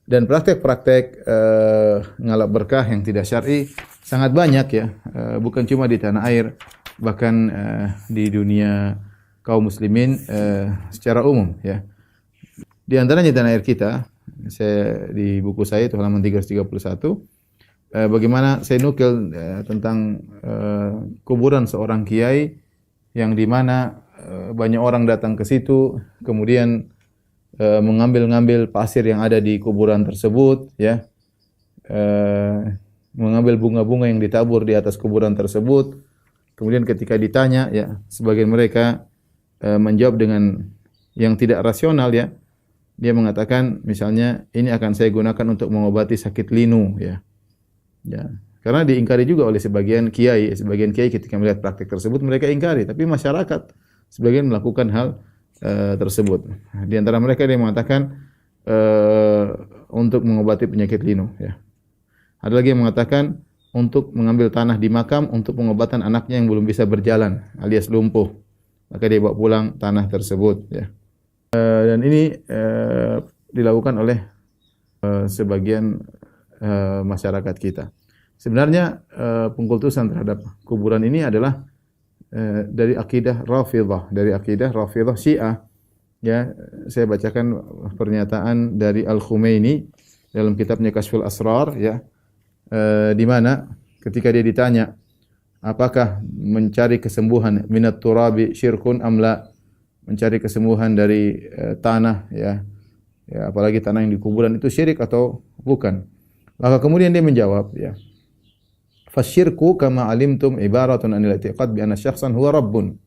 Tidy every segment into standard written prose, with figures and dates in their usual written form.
Dan praktek-praktek ngalap berkah yang tidak syar'i sangat banyak ya, bukan cuma di tanah air, bahkan di dunia kaum muslimin secara umum ya. Di antaranya tanah air kita, di buku saya itu halaman 331, bagaimana saya nukil tentang kuburan seorang kiai yang di mana banyak orang datang ke situ, kemudian mengambil-ngambil pasir yang ada di kuburan tersebut, ya, mengambil bunga-bunga yang ditabur di atas kuburan tersebut. Kemudian ketika ditanya, ya, sebagian mereka menjawab dengan yang tidak rasional, ya. Dia mengatakan, misalnya, ini akan saya gunakan untuk mengobati sakit linu, ya. Ya, karena diingkari juga oleh sebagian kiai ketika melihat praktik tersebut mereka ingkari, tapi masyarakat sebagian melakukan hal tersebut. Di antara mereka dia mengatakan untuk mengobati penyakit linu, ya. Ada lagi yang mengatakan untuk mengambil tanah di makam untuk pengobatan anaknya yang belum bisa berjalan alias lumpuh, maka dia bawa pulang tanah tersebut, ya. Dan ini dilakukan oleh sebagian masyarakat kita. Sebenarnya pengkultusan terhadap kuburan ini adalah dari akidah Rafidhah Syiah. Ya, saya bacakan pernyataan dari Al-Khumaini dalam kitabnya Kashful Asrar, ya. Di mana ketika dia ditanya, apakah mencari kesembuhan minat turabi syirkun amla, mencari kesembuhan dari tanah, ya. Ya, apalagi tanah yang di kuburan itu syirik atau bukan? Maka kemudian dia menjawab, ya, fasyirku kama alimtum ibaratun anil i'tiqad bi anna syakhsan huwa rabbun.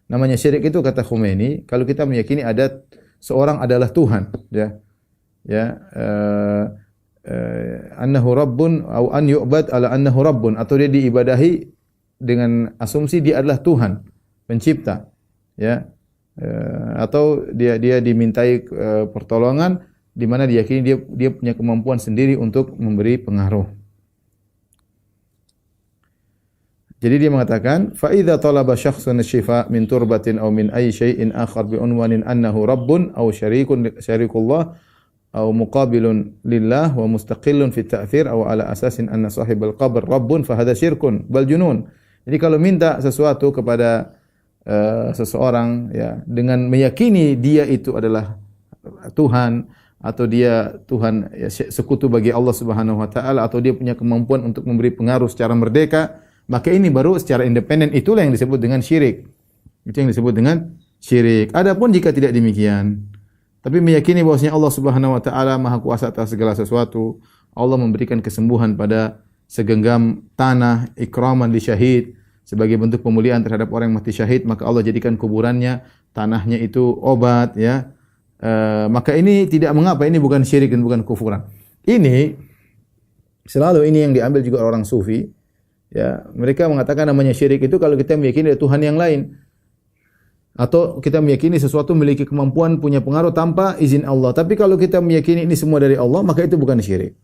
Namanya syirik itu, kata Khomeini, kalau kita meyakini ada seorang adalah Tuhan, ya. Ya, annahu rabbun atau an yu'bad ala annahu rabbun, atau dia diibadahi dengan asumsi dia adalah Tuhan, pencipta, ya. Atau dia dimintai pertolongan di mana diyakini dia punya kemampuan sendiri untuk memberi pengaruh. Jadi dia mengatakan, fa idza talaba syakhsun asy-syifa min turbatin aw min ayyi syai'in akhar bi unwanin annahu rabbun aw syarikullah aw muqabilun lillah wa mustaqillun fi ta'thir aw ala asasin anna sahibal qabr rabbun fa hadha syirkun bal junun. Jadi kalau minta sesuatu kepada seseorang, ya, dengan meyakini dia itu adalah Tuhan, atau dia Tuhan, ya, sekutu bagi Allah Subhanahu wa taala, atau dia punya kemampuan untuk memberi pengaruh secara merdeka, maka ini baru secara independen, itulah yang disebut dengan syirik. Itu yang disebut dengan syirik. Adapun jika tidak demikian, tapi meyakini bahwasanya Allah Subhanahu wa taala Maha Kuasa atas segala sesuatu, Allah memberikan kesembuhan pada segenggam tanah, ikraman li syahid, sebagai bentuk pemuliaan terhadap orang yang mati syahid, maka Allah jadikan kuburannya, tanahnya itu obat, ya. Maka ini tidak mengapa, ini bukan syirik dan bukan kufuran. Ini selalu ini yang diambil juga orang sufi, ya. Mereka mengatakan namanya syirik itu kalau kita meyakini ada Tuhan yang lain, atau kita meyakini sesuatu memiliki kemampuan, punya pengaruh tanpa izin Allah. Tapi kalau kita meyakini ini semua dari Allah, maka itu bukan syirik.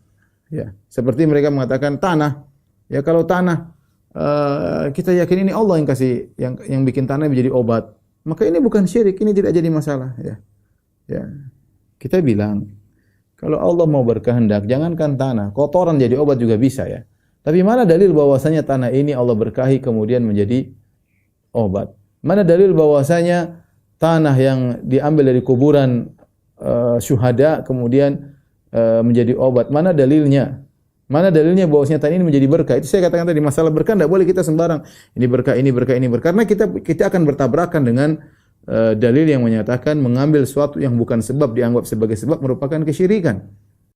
Ya, seperti mereka mengatakan tanah. Ya, kalau tanah kita yakin ini Allah yang kasih, yang bikin tanah menjadi obat, maka ini bukan syirik, ini tidak jadi masalah, ya. Ya. Kita bilang kalau Allah mau berkehendak, jangankan tanah, kotoran jadi obat juga bisa, ya. Tapi mana dalil bahwasanya tanah ini Allah berkahi kemudian menjadi obat? Mana dalil bahwasanya tanah yang diambil dari kuburan syuhada kemudian menjadi obat? Mana dalilnya? Mana dalilnya bahwasanya tanah ini menjadi berkah? Itu saya katakan tadi, masalah berkah tidak boleh kita sembarang. Ini berkah, ini berkah, ini berkah. Karena kita akan bertabrakan dengan dalil yang menyatakan mengambil sesuatu yang bukan sebab dianggap sebagai sebab merupakan kesyirikan.